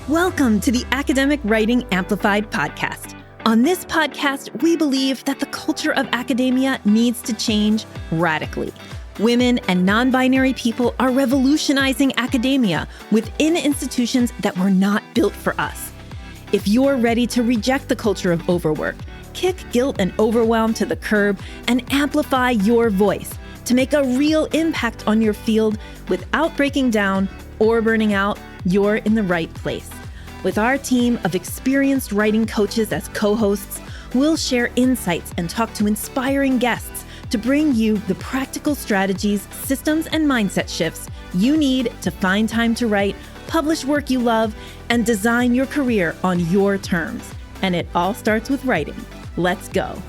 Welcome to the Academic Writing Amplified podcast. On this podcast, we believe that the culture of academia needs to change radically. Women and non-binary people are revolutionizing academia within institutions that were not built for us. If you're ready to reject the culture of overwork, kick guilt and overwhelm to the curb, and amplify your voice to make a real impact on your field without breaking down or burning out, you're in the right place. With our team of experienced writing coaches as co-hosts, we'll share insights and talk to inspiring guests to bring you the practical strategies, systems, and mindset shifts you need to find time to write, publish work you love, and design your career on your terms. And it all starts with writing. Let's go.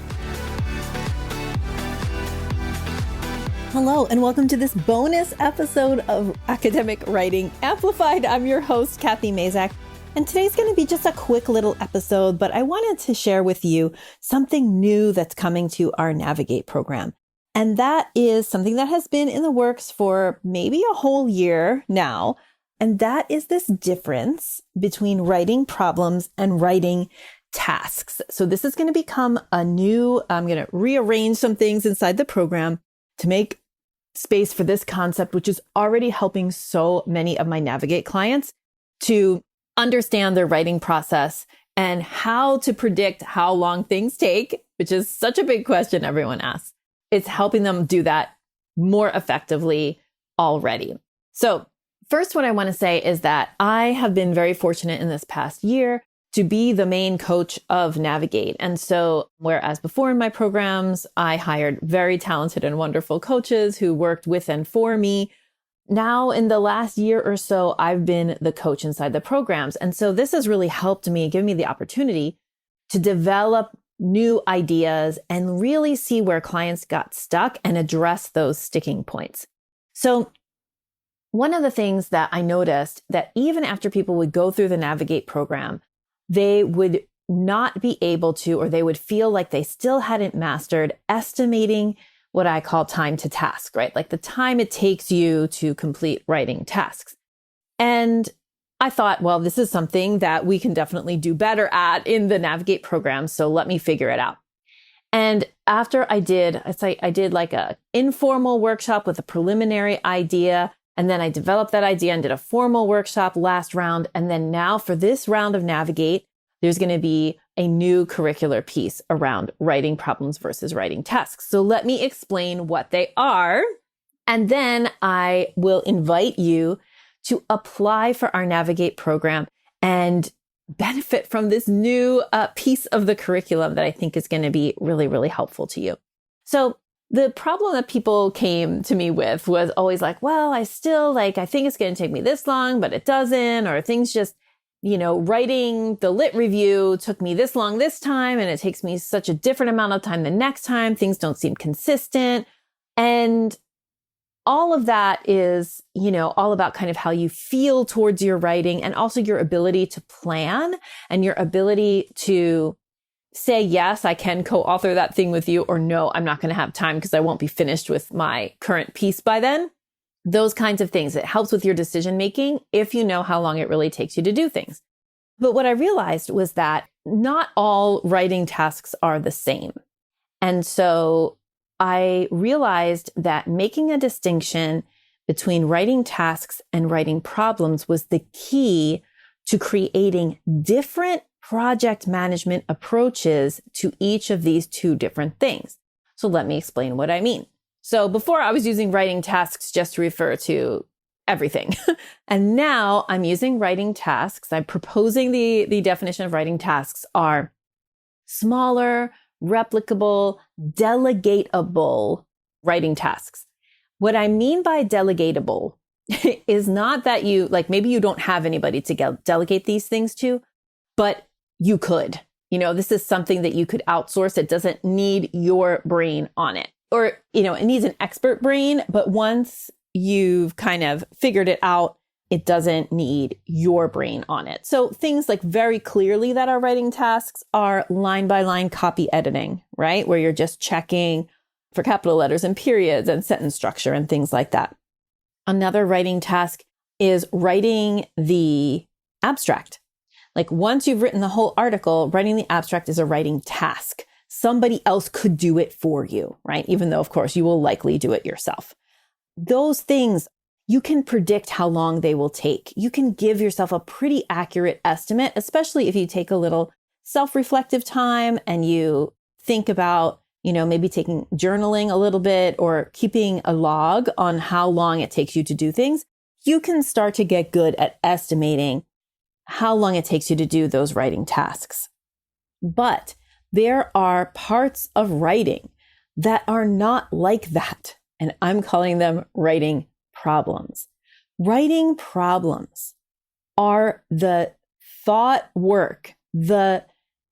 Hello, and welcome to this bonus episode of Academic Writing Amplified. I'm your host, Kathy Mazak. And today's going to be just a quick little episode, but I wanted to share with you something new that's coming to our Navigate program. And that is something that has been in the works for maybe a whole year now. And that is this difference between writing problems and writing tasks. So this is going to become I'm going to rearrange some things inside the program to make space for this concept, which is already helping so many of my Navigate clients to understand their writing process and how to predict how long things take, which is such a big question everyone asks. It's helping them do that more effectively already. So first, what I want to say is that I have been very fortunate in this past year to be the main coach of Navigate. And so whereas before in my programs, I hired very talented and wonderful coaches who worked with and for me, now, in the last year or so, I've been the coach inside the programs. And so this has really helped me, given me the opportunity to develop new ideas and really see where clients got stuck and address those sticking points. So one of the things that I noticed that even after people would go through the Navigate program, they would not be able to, or they would feel like they still hadn't mastered estimating what I call time to task, right? Like the time it takes you to complete writing tasks. And I thought, well, this is something that we can definitely do better at in the Navigate program. So let me figure it out. And after I did like a informal workshop with a preliminary idea. And then I developed that idea and did a formal workshop last round. And then now for this round of Navigate, there's going to be a new curricular piece around writing problems versus writing tasks. So let me explain what they are. And then I will invite you to apply for our Navigate program and benefit from this new piece of the curriculum that I think is going to be really, really helpful to you. So the problem that people came to me with was always like, well, I think it's going to take me this long, but it doesn't, or things just, writing the lit review took me this long this time, and it takes me such a different amount of time the next time. Things don't seem consistent. And all of that is, all about kind of how you feel towards your writing and also your ability to plan and your ability to say, yes, I can co-author that thing with you, or no, I'm not going to have time because I won't be finished with my current piece by then. Those kinds of things. It helps with your decision making if you know how long it really takes you to do things. But what I realized was that not all writing tasks are the same. And so I realized that making a distinction between writing tasks and writing problems was the key to creating different project management approaches to each of these two different things. So let me explain what I mean. So before I was using writing tasks just to refer to everything. And now I'm using writing tasks. I'm proposing the definition of writing tasks are smaller, replicable, delegatable writing tasks. What I mean by delegatable is not that maybe you don't have anybody to delegate these things to, but you could. This is something that you could outsource. It doesn't need your brain on it. Or, it needs an expert brain, but once you've kind of figured it out, it doesn't need your brain on it. So things like very clearly that are writing tasks are line by line copy editing, right? Where you're just checking for capital letters and periods and sentence structure and things like that. Another writing task is writing the abstract Like once you've written the whole article, writing the abstract is a writing task. Somebody else could do it for you, right? Even though, of course, you will likely do it yourself. Those things, you can predict how long they will take. You can give yourself a pretty accurate estimate, especially if you take a little self-reflective time and you think about, maybe taking journaling a little bit or keeping a log on how long it takes you to do things. You can start to get good at estimating how long it takes you to do those writing tasks. But there are parts of writing that are not like that. And I'm calling them writing problems. Writing problems are the thought work, the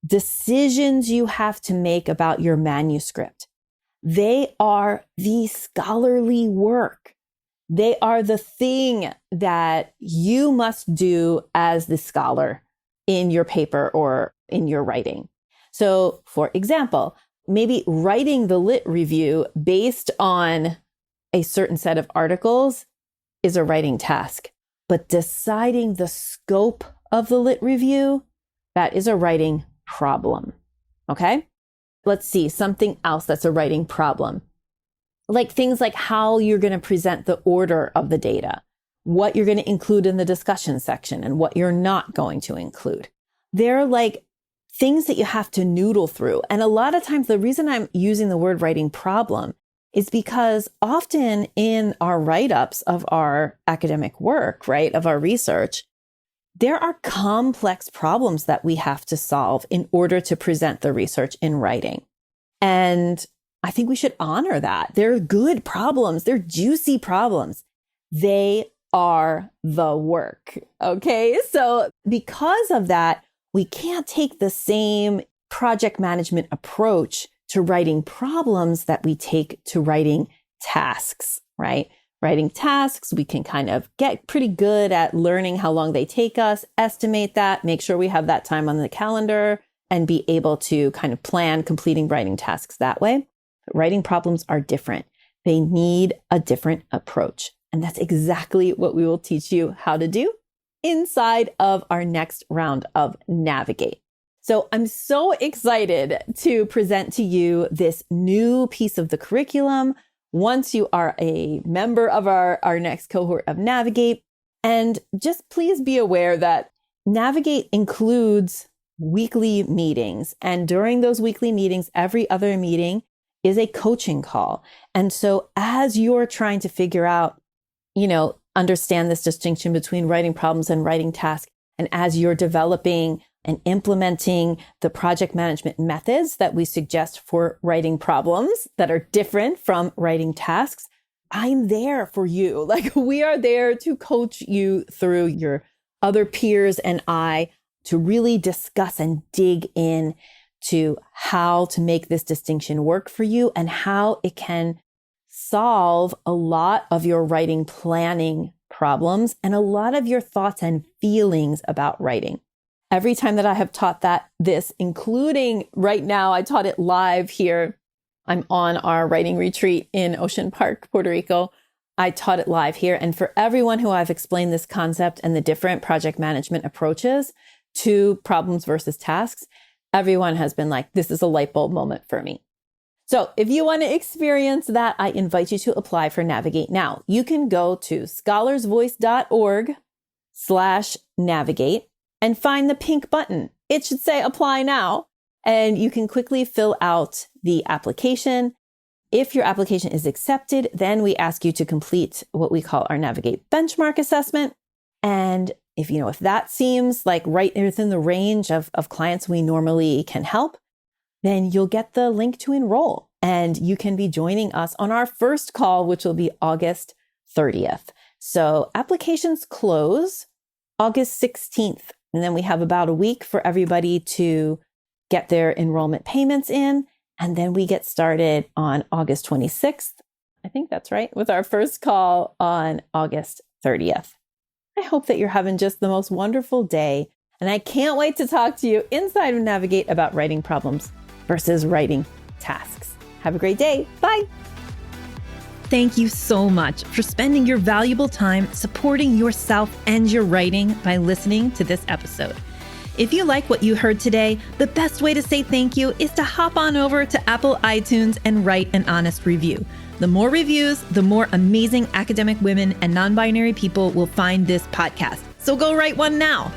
decisions you have to make about your manuscript. They are the scholarly work. They are the thing that you must do as the scholar in your paper or in your writing. So, for example, maybe writing the lit review based on a certain set of articles is a writing task, but deciding the scope of the lit review, that is a writing problem. Okay? Let's see something else that's a writing problem. Like things like how you're going to present the order of the data, what you're going to include in the discussion section and what you're not going to include. They're like things that you have to noodle through. And a lot of times the reason I'm using the word writing problem is because often in our write-ups of our academic work, right, of our research, there are complex problems that we have to solve in order to present the research in writing. And I think we should honor that. They're good problems. They're juicy problems. They are the work. Okay. So because of that, we can't take the same project management approach to writing problems that we take to writing tasks, right? Writing tasks, we can kind of get pretty good at learning how long they take us, estimate that, make sure we have that time on the calendar, and be able to kind of plan completing writing tasks that way. But writing problems are different. They need a different approach. And that's exactly what we will teach you how to do inside of our next round of Navigate. So I'm so excited to present to you this new piece of the curriculum once you are a member of our next cohort of Navigate. And just please be aware that Navigate includes weekly meetings. And during those weekly meetings, every other meeting is a coaching call. And so as you're trying to figure out, understand this distinction between writing problems and writing tasks, and as you're developing and implementing the project management methods that we suggest for writing problems that are different from writing tasks, I'm there for you. Like we are there to coach you through your other peers and I to really discuss and dig in to how to make this distinction work for you and how it can solve a lot of your writing planning problems and a lot of your thoughts and feelings about writing. Every time that I have taught this, including right now, I taught it live here. I'm on our writing retreat in Ocean Park, Puerto Rico. I taught it live here. And for everyone who I've explained this concept and the different project management approaches to problems versus tasks, everyone has been like, this is a light bulb moment for me. So if you want to experience that, I invite you to apply for Navigate now. You can go to scholarsvoice.org/navigate and find the pink button. It should say apply now. And you can quickly fill out the application. If your application is accepted, then we ask you to complete what we call our Navigate benchmark assessment. And if that seems like right within the range of clients we normally can help, then you'll get the link to enroll and you can be joining us on our first call, which will be August 30th. So applications close August 16th. And then we have about a week for everybody to get their enrollment payments in. And then we get started on August 26th. I think that's right, with our first call on August 30th. I hope that you're having just the most wonderful day. And I can't wait to talk to you inside of Navigate about writing problems versus writing tasks. Have a great day. Bye. Thank you so much for spending your valuable time supporting yourself and your writing by listening to this episode. If you like what you heard today, the best way to say thank you is to hop on over to Apple iTunes and write an honest review. The more reviews, the more amazing academic women and non-binary people will find this podcast. So go write one now.